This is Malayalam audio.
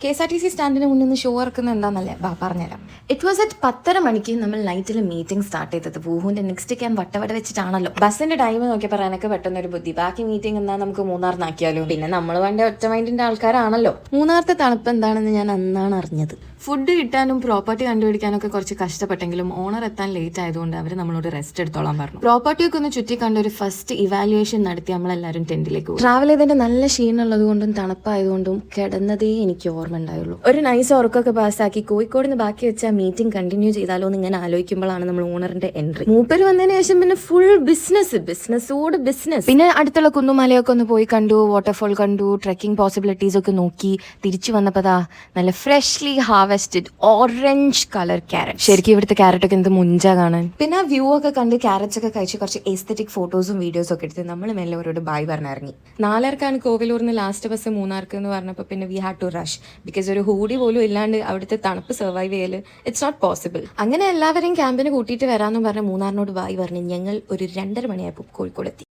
KSRTC സ്റ്റാൻഡിന് മുന്നിൽ നിന്ന് ഷോ ഇറക്കുന്നത് എന്താണെന്നല്ലേ പറഞ്ഞുതരാം. ഇറ്റ് വാസ് അറ്റ് 10:30 മണിക്ക് നമ്മൾ നൈറ്റിൽ മീറ്റിംഗ് സ്റ്റാർട്ട് ചെയ്തത്. വൂഹുവിന്റെ നെക്സ്റ്റ് ക്യാമ്പ് വട്ടവട വെച്ചിട്ടാണല്ലോ. ബസ്സിന്റെ ടൈം നോക്കിയപ്പോൾ എനിക്ക് പെട്ടെന്ന് ഒരു ബുദ്ധി, ബാക്കി മീറ്റിംഗ് എന്നാ നമുക്ക് മൂന്നാറിനാക്കിയാലോ. പിന്നെ നമ്മൾ വേണ്ട ഒറ്റ മൈൻഡിന്റെ ആൾക്കാരാണല്ലോ. മൂന്നാറത്തെ തണുപ്പ് എന്താണെന്ന് ഞാൻ അന്നാണ് അറിഞ്ഞത്. ഫുഡ് കിട്ടാനും പ്രോപ്പർട്ടി കണ്ടുപിടിക്കാനും ഒക്കെ കുറച്ച് കഷ്ടപ്പെട്ടെങ്കിലും ഓണർ എത്താൻ ലേറ്റ് ആയതുകൊണ്ട് അവർ നമ്മളോട് റെസ്റ്റ് എടുത്തോളാൻ പറഞ്ഞു. പ്രോപ്പർട്ടിയൊക്കെ ഒന്ന് ചുറ്റി കണ്ട് ഒരു ഫസ്റ്റ് ഇവാലുവേഷൻ നടത്തി നമ്മളെല്ലാവരും ടെന്റിലേക്ക് പോകും. ട്രാവൽ ചെയ്തതിന്റെ നല്ല ക്ഷീണമുള്ളത് കൊണ്ടും തണുപ്പായതുകൊണ്ടും കിടന്നതേ എനിക്ക് ഓർമ്മ ഉണ്ടായുള്ളൂ. ഒരു നൈസ് ഉറക്കൊക്കെ പാസ്സാക്കി കോഴിക്കോട് നിന്ന് ബാക്കി വെച്ച മീറ്റിംഗ് കണ്ടിന്യൂ ചെയ്താലോ എന്ന് ഇങ്ങനെ ആലോചിക്കുമ്പോഴാണ് നമ്മൾ ഓണറിന്റെ എൻട്രി. മൂപ്പര് വന്നതിന് ശേഷം പിന്നെ ഫുൾ ബിസിനസ്സോട് ബിസിനസ്. പിന്നെ അടുത്തുള്ള കുന്നുമലയൊക്കെ ഒന്ന് പോയി കണ്ടു, വാട്ടർഫോൾ കണ്ടു, ട്രെക്കിംഗ് പോസിബിലിറ്റീസ് ഒക്കെ നോക്കി തിരിച്ചു വന്നപ്പോഴാ നല്ല freshly harvested orange colour carrot. ശരിക്കും ഇവിടുത്തെ ക്യാരറ്റ് ഒക്കെ എന്ത് മുഞ്ചാ കാണാൻ. പിന്നെ വ്യൂ ഒക്കെ കണ്ട് ക്യാരറ്റ്സ് ഒക്കെ കഴിച്ച് കുറച്ച് എസ്തെറ്റിക് ഫോട്ടോസും വീഡിയോസും ഒക്കെ എടുത്ത് നമ്മൾ മെല്ലെ അവരോട് ബായ് പറഞ്ഞിറങ്ങി. 4:00 കോവിലൂർന്ന് ലാസ്റ്റ് ബസ് മൂന്നാർക്ക് എന്ന് പറഞ്ഞപ്പോൾ പിന്നെ we had to rush. Because ഒരു ഹൂഡി പോലും ഇല്ലാണ്ട് അവിടുത്തെ തണുപ്പ് സർവൈവ് ചെയ്യൽ ഇറ്റ്സ് നോട്ട് പോസിബിൾ. അങ്ങനെ എല്ലാവരെയും ക്യാമ്പിന് കൂട്ടിയിട്ട് വരാമെന്ന് പറഞ്ഞ് മൂന്നാറിനോട് ബായ് പറഞ്ഞ് ഞങ്ങൾ ഒരു 2:30 മണിയായപ്പോൾ കോഴിക്കോട് എത്തി.